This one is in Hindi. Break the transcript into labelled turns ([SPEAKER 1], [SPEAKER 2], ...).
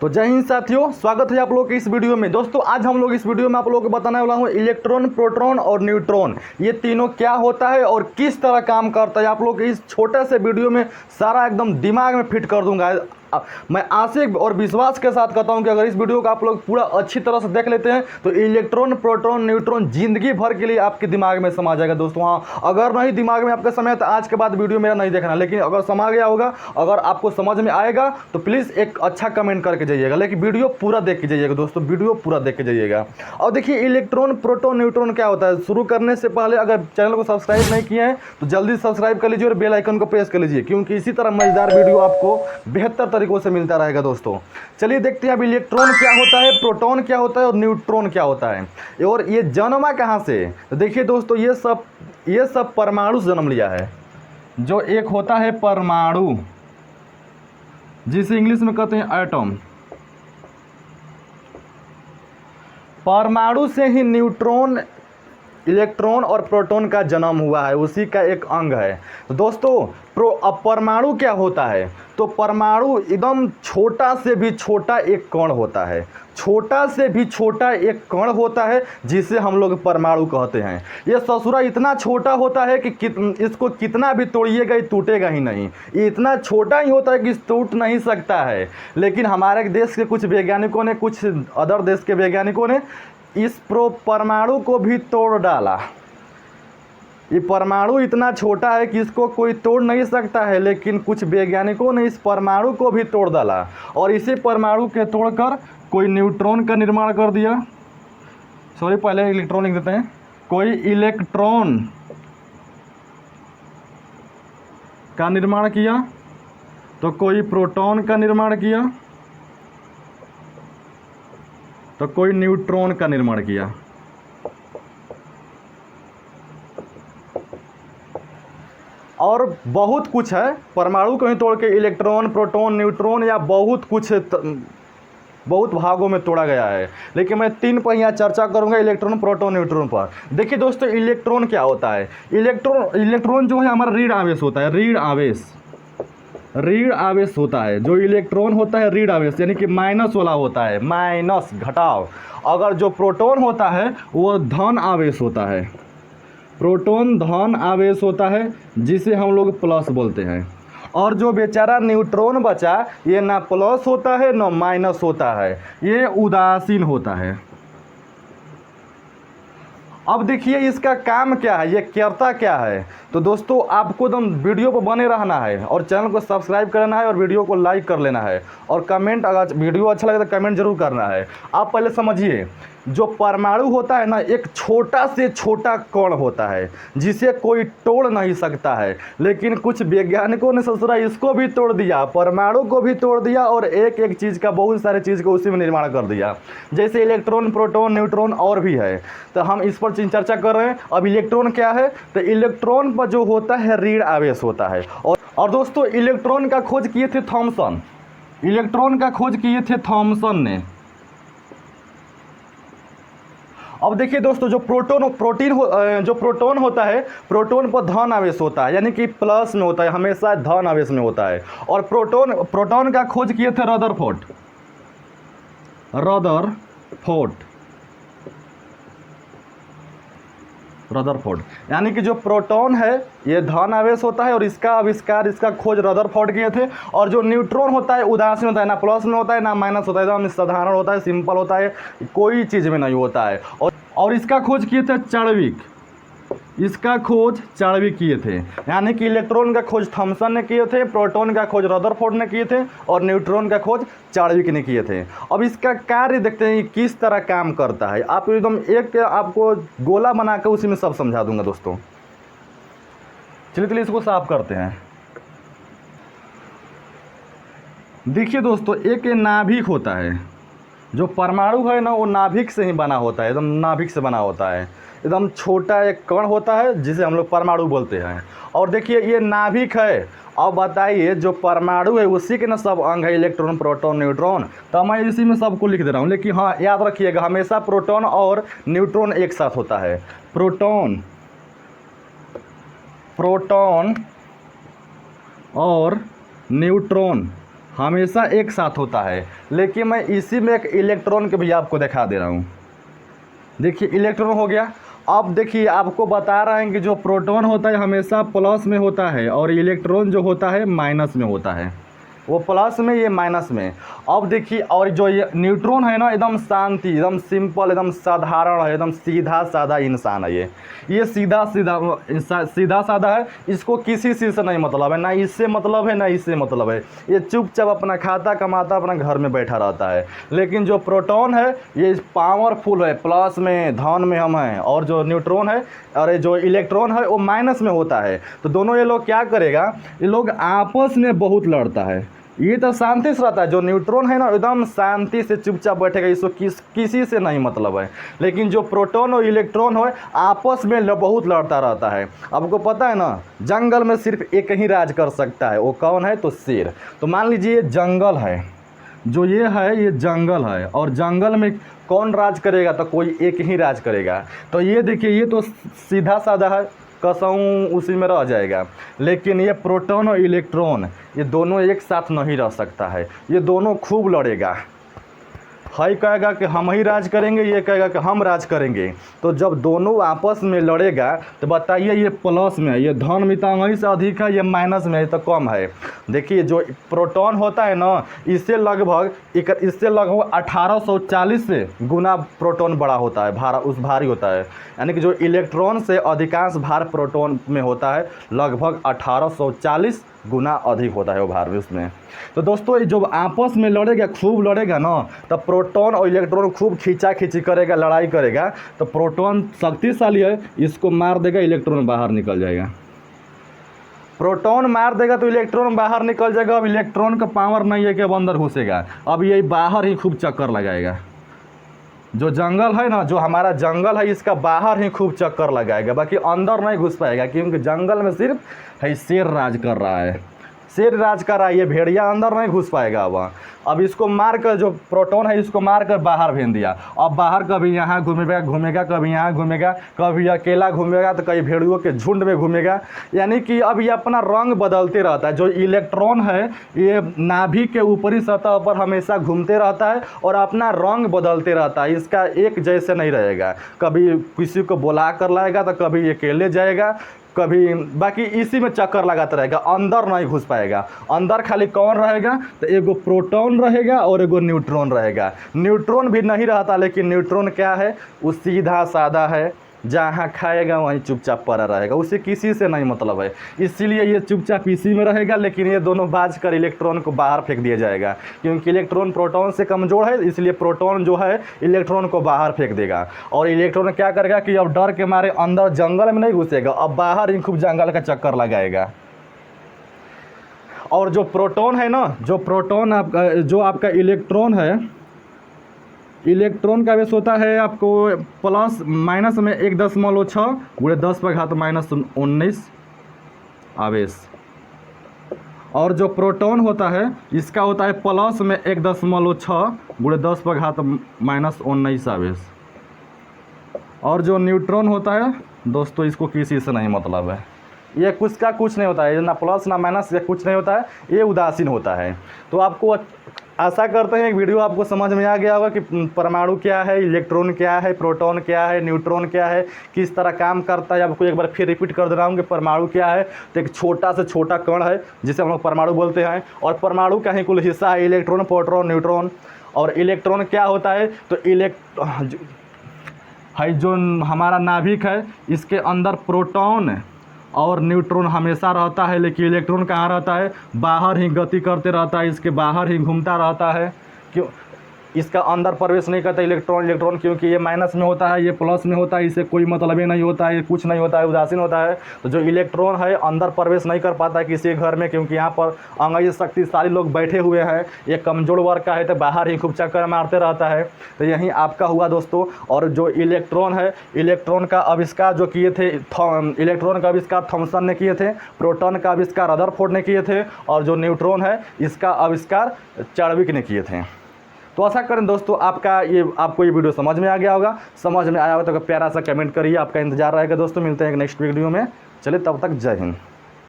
[SPEAKER 1] तो जय हिंद साथियों, स्वागत है आप लोग के इस वीडियो में। दोस्तों आज हम लोग इस वीडियो में आप लोगों को बताने वाला हूँ इलेक्ट्रॉन, प्रोटॉन और न्यूट्रॉन ये तीनों क्या होता है और किस तरह काम करता है। आप लोग के इस छोटे से वीडियो में सारा एकदम दिमाग में फिट कर दूंगा। मैं आशा और विश्वास के साथ कहता हूं कि अगर इस वीडियो को आप लोग पूरा अच्छी तरह से देख लेते हैं तो इलेक्ट्रॉन, प्रोटॉन, न्यूट्रॉन जिंदगी भर के लिए आपके दिमाग में समा जाएगा। दोस्तों हाँ, अगर नहीं दिमाग में आपके समय तो आज के बाद वीडियो मेरा नहीं देखना, लेकिन अगर समा गया होगा, अगर आपको समझ में आएगा तो प्लीज़ एक अच्छा कमेंट करके जाइएगा, लेकिन वीडियो पूरा देख के जाइएगा। दोस्तों वीडियो पूरा देख के जाइएगा। और देखिए इलेक्ट्रॉन, प्रोटॉन, न्यूट्रॉन क्या होता है। शुरू करने से पहले अगर चैनल को सब्सक्राइब नहीं किए हैं तो जल्दी सब्सक्राइब कर लीजिए और बेल आइकन को प्रेस कर लीजिए, क्योंकि इसी तरह मजेदार वीडियो आपको बेहतर तरीकों से मिलता रहेगा। दोस्तों चलिए देखते हैं अब इलेक्ट्रॉन क्या होता है, प्रोटॉन क्या होता है और न्यूट्रॉन क्या होता है और ये जन्मा कहाँ से। तो देखिए दोस्तों ये सब परमाणु से जन्म लिया है। जो एक होता है परमाणु, जिसे इंग्लिश में कहते हैं एटम, परमाणु से ही न्यूट्रॉन, इलेक्ट्रॉन और प्रोटॉन का जन्म हुआ है, उसी का एक अंग है। तो दोस्तों अब परमाणु क्या होता है, तो परमाणु एकदम छोटा से भी छोटा एक कण होता है, छोटा से भी छोटा एक कण होता है जिसे हम लोग परमाणु कहते हैं। ये ससुरा इतना छोटा होता है कि इसको कितना भी तोड़िएगा ये टूटेगा ही नहीं। ये इतना छोटा ही होता है कि टूट नहीं सकता है। लेकिन हमारे देश के कुछ वैज्ञानिकों ने, कुछ अदर देश के वैज्ञानिकों ने इस परमाणु को भी तोड़ डाला। ये परमाणु इतना छोटा है कि इसको कोई तोड़ नहीं सकता है, लेकिन कुछ वैज्ञानिकों ने इस परमाणु को भी तोड़ डाला और इसी परमाणु के तोड़कर कोई न्यूट्रॉन का निर्माण कर दिया। सॉरी, पहले इलेक्ट्रॉन लिख देते हैं। कोई इलेक्ट्रॉन का निर्माण किया, तो कोई प्रोटॉन का निर्माण किया, तो कोई न्यूट्रॉन का निर्माण किया। और बहुत कुछ है, परमाणु को ही तोड़ के इलेक्ट्रॉन, प्रोटॉन, न्यूट्रॉन या बहुत कुछ बहुत भागों में तोड़ा गया है। लेकिन मैं तीन पर यहाँ चर्चा करूंगा, इलेक्ट्रॉन, प्रोटॉन, न्यूट्रॉन पर। देखिए दोस्तों इलेक्ट्रॉन क्या होता है। इलेक्ट्रॉन जो है हमारा ऋण आवेश होता है, ऋण आवेश होता है। जो इलेक्ट्रॉन होता है ऋण आवेश, यानी कि माइनस वाला होता है, माइनस घटाव। अगर जो प्रोटॉन होता है वो धन आवेश होता है, प्रोटॉन धन आवेश होता है, जिसे हम लोग प्लस बोलते हैं। और जो बेचारा न्यूट्रॉन बचा, ये ना प्लस होता है ना माइनस होता है, ये उदासीन होता है। अब देखिए इसका काम क्या है, ये करता क्या है। तो दोस्तों आपको एकदम वीडियो पर बने रहना है और चैनल को सब्सक्राइब करना है और वीडियो को लाइक कर लेना है और कमेंट, अगर वीडियो अच्छा लगे तो कमेंट जरूर करना है। आप पहले समझिए, जो परमाणु होता है ना, एक छोटा से छोटा कण होता है जिसे कोई तोड़ नहीं सकता है। लेकिन कुछ वैज्ञानिकों ने ससुरा इसको भी तोड़ दिया, परमाणु को भी तोड़ दिया और एक एक चीज़ का, बहुत सारे चीज़ को उसी में निर्माण कर दिया। जैसे इलेक्ट्रॉन, प्रोटॉन, न्यूट्रॉन और भी है, तो हम इस पर चर्चा कर रहे हैं। अब इलेक्ट्रॉन क्या है, तो इलेक्ट्रॉन पर जो होता है ऋण आवेश होता है। और दोस्तों इलेक्ट्रॉन का खोज किए थे थॉमसन, इलेक्ट्रॉन का खोज किए थे थॉमसन ने। अब देखिए दोस्तों जो प्रोटॉन होता है, प्रोटॉन पर धन आवेश होता है, यानी कि प्लस में होता है, हमेशा धन आवेश में होता है। और प्रोटॉन का खोज किए थे रदरफोर्ड, यानी कि जो प्रोटॉन है ये धन आवेश होता है और इसका आविष्कार, इसका खोज रदरफोर्ड किए थे। और जो न्यूट्रॉन होता है उदासीन होता है, ना प्लस में होता है ना माइनस होता है, एकदम साधारण होता है, सिंपल होता है, कोई चीज़ में नहीं होता है। और इसका खोज किए थे चार्विक, इसका खोज चार्विक किए थे। यानी कि इलेक्ट्रॉन का खोज थॉमसन ने किए थे, प्रोटॉन का खोज रदरफोर्ड ने किए थे और न्यूट्रॉन का खोज चार्विक ने किए थे। अब इसका कार्य देखते हैं किस तरह काम करता है। आप एकदम एक आपको गोला बनाकर उसी में सब समझा दूंगा दोस्तों। चलिए इसको साफ करते हैं। देखिए दोस्तों एक नाभिक होता है, जो परमाणु है ना वो नाभिक से ही बना होता है, एकदम नाभिक से बना होता है। एकदम छोटा एक कण होता है जिसे हम लोग परमाणु बोलते हैं। और देखिए ये नाभिक है। अब बताइए जो परमाणु है उसी के ना सब अंग है, इलेक्ट्रॉन, प्रोटॉन, न्यूट्रॉन। तो मैं इसी में सबको लिख दे रहा हूँ, लेकिन हाँ याद रखिएगा हमेशा प्रोटॉन और न्यूट्रॉन एक साथ होता है। प्रोटॉन और न्यूट्रॉन हमेशा एक साथ होता है। लेकिन मैं इसी में एक इलेक्ट्रॉन के भी आपको दिखा दे रहा हूँ। देखिए इलेक्ट्रॉन हो गया। अब देखिए आपको बता रहे हैं कि जो प्रोटॉन होता है हमेशा प्लस में होता है और इलेक्ट्रॉन जो होता है माइनस में होता है, वो प्लस में ये माइनस में। अब देखिए और जो ये न्यूट्रॉन है ना एकदम शांति, एकदम सिंपल, एकदम साधारण है, एकदम सीधा साधा इंसान है। ये सीधा साधा है, इसको किसी चीज़ से नहीं मतलब है, ना इससे मतलब है ना इससे मतलब है। ये चुपचाप अपना खाता कमाता अपना घर में बैठा रहता है। लेकिन जो प्रोटॉन है ये पावरफुल है, प्लस में धन में हम हैं, और जो न्यूट्रॉन है और जो इलेक्ट्रॉन है वो माइनस में होता है। तो दोनों ये लोग क्या करेगा, ये लोग आपस में बहुत लड़ता है। ये तो शांति से रहता है, जो न्यूट्रॉन है ना एकदम शांति से चुपचाप बैठेगा, इसको किसी से नहीं मतलब है। लेकिन जो प्रोटॉन और इलेक्ट्रॉन है आपस में बहुत लड़ता रहता है। आपको पता है ना जंगल में सिर्फ एक ही राज कर सकता है, वो कौन है, तो शेर। तो मान लीजिए जंगल है, जो ये है ये जंगल है, और जंगल में कौन राज करेगा, तो कोई एक ही राज करेगा। तो ये देखिए ये तो सीधा साधा है, कसम उसी में रह जाएगा। लेकिन ये प्रोटॉन और इलेक्ट्रॉन ये दोनों एक साथ नहीं रह सकता है, ये दोनों खूब लड़ेगा। है कहेगा कि हम ही राज करेंगे, ये कहेगा कि हम राज करेंगे। तो जब दोनों आपस में लड़ेगा तो बताइए ये प्लस में है, ये धन मितांग से अधिक है, ये माइनस में है तो कम है। देखिए जो प्रोटॉन होता है ना इससे लगभग 1840 से गुना प्रोटॉन बड़ा होता है, भारी होता है। यानी कि जो इलेक्ट्रॉन से अधिकांश भार प्रोटॉन में होता है, लगभग 1840 गुना अधिक होता है वो भार उसमें। तो दोस्तों ये जब आपस में लड़ेगा, खूब लड़ेगा ना, तब प्रोटॉन और इलेक्ट्रॉन खूब खींचाखींची करेगा, लड़ाई करेगा। तो प्रोटॉन शक्तिशाली है, इसको मार देगा, इलेक्ट्रॉन बाहर निकल जाएगा। प्रोटॉन मार देगा तो इलेक्ट्रॉन बाहर निकल जाएगा। अब इलेक्ट्रॉन का पावर नहीं है कि अब अंदर घुसेगा, अब ये बाहर ही खूब चक्कर लगाएगा। जो जंगल है ना, जो हमारा जंगल है, इसका बाहर ही खूब चक्कर लगाएगा, बाकी अंदर नहीं घुस पाएगा, क्योंकि जंगल में सिर्फ है शेर राज कर रहा है, शेर राज कर रहा है। ये भेड़िया अंदर नहीं घुस पाएगा। अब इसको मार कर, जो प्रोटॉन है इसको मार कर बाहर भेज दिया। अब बाहर कभी यहाँ घूमेगा, कभी यहाँ घूमेगा, कभी अकेला घूमेगा, तो कई भेड़ियों के झुंड में घूमेगा। यानी कि अब ये अपना रंग बदलते रहता है। जो इलेक्ट्रॉन है ये नाभि के ऊपरी सतह पर हमेशा घूमते रहता है और अपना रंग बदलते रहता है, इसका एक जैसे नहीं रहेगा। कभी किसी को बुला कर लाएगा तो कभी अकेले जाएगा, कभी बाकी इसी में चक्कर लगाता रहेगा, अंदर नहीं घुस पाएगा। अंदर खाली कौन रहेगा, तो एगो प्रोटॉन रहेगा और एगो न्यूट्रॉन रहेगा। न्यूट्रॉन भी नहीं रहता, लेकिन न्यूट्रॉन क्या है, वो सीधा साधा है, जहाँ खाएगा वहीं चुपचाप पड़ा रहेगा, उसे किसी से नहीं मतलब है। इसीलिए ये चुपचाप इसी में रहेगा। लेकिन ये दोनों बाज कर इलेक्ट्रॉन को बाहर फेंक दिया जाएगा, क्योंकि इलेक्ट्रॉन प्रोटॉन से कमज़ोर है, इसलिए प्रोटॉन जो है इलेक्ट्रॉन को बाहर फेंक देगा। और इलेक्ट्रॉन क्या करेगा कि अब डर के मारे अंदर जंगल में नहीं घुसेगा, अब बाहर ही खूब जंगल का चक्कर लगाएगा। और जो प्रोटॉन है ना, जो प्रोटॉन जो आपका इलेक्ट्रॉन है, इलेक्ट्रॉन का आवेश होता है आपको प्लस माइनस में 1.6 गुणे 10⁻⁻19 आवेश। और जो प्रोटॉन होता है इसका होता है प्लस में 1.6 गुणे 10⁻⁻19 आवेश। और जो न्यूट्रॉन होता है दोस्तों, इसको किसी से नहीं मतलब है, ये कुछ का कुछ नहीं होता है, ना प्लस ना माइनस, ये कुछ नहीं होता है, ये उदासीन होता है। तो आपको आशा करते हैं वीडियो आपको समझ में आ गया होगा कि परमाणु क्या है, इलेक्ट्रॉन क्या है, प्रोटॉन क्या है, न्यूट्रॉन क्या है, किस तरह काम करता है। आपको एक बार फिर रिपीट कर दे रहा हूँ कि परमाणु क्या है, तो एक छोटा से छोटा कण है जिसे हम लोग परमाणु बोलते हैं। और परमाणु का ही कुल हिस्सा है इलेक्ट्रॉन, प्रोटॉन, न्यूट्रॉन। और इलेक्ट्रॉन क्या होता है, तो है जो हमारा नाभिक है इसके अंदर प्रोटॉन और न्यूट्रॉन हमेशा रहता है, लेकिन इलेक्ट्रॉन कहाँ रहता है, बाहर ही गति करते रहता है, इसके बाहर ही घूमता रहता है। क्यों, इसका अंदर प्रवेश नहीं करता इलेक्ट्रॉन, क्योंकि ये माइनस में होता है, ये प्लस में होता है, इससे कोई मतलब ही नहीं होता है, ये कुछ नहीं होता है, उदासीन होता है। तो जो इलेक्ट्रॉन है अंदर प्रवेश नहीं कर पाता है किसी घर में, क्योंकि यहाँ पर अंग्रेज शक्तिशाली लोग बैठे हुए हैं, ये कमजोर वर्ग का है, तो बाहर ही खूब चक्कर मारते रहता है। तो यही आपका हुआ दोस्तों। और जो इलेक्ट्रॉन है, इलेक्ट्रॉन का आविष्कार जो किए थे, इलेक्ट्रॉन का आविष्कार थॉमसन ने किए थे, प्रोटॉन का आविष्कार रदरफोर्ड ने किए थे, और जो न्यूट्रॉन है इसका आविष्कार चार्विक ने किए थे। तो आशा करें दोस्तों आपको ये वीडियो समझ में आ गया होगा। समझ में आया होगा तो प्यारा सा कमेंट करिए, आपका इंतजार रहेगा दोस्तों। मिलते हैं एक नेक्स्ट वीडियो में, चलिए तब तक जय हिंद।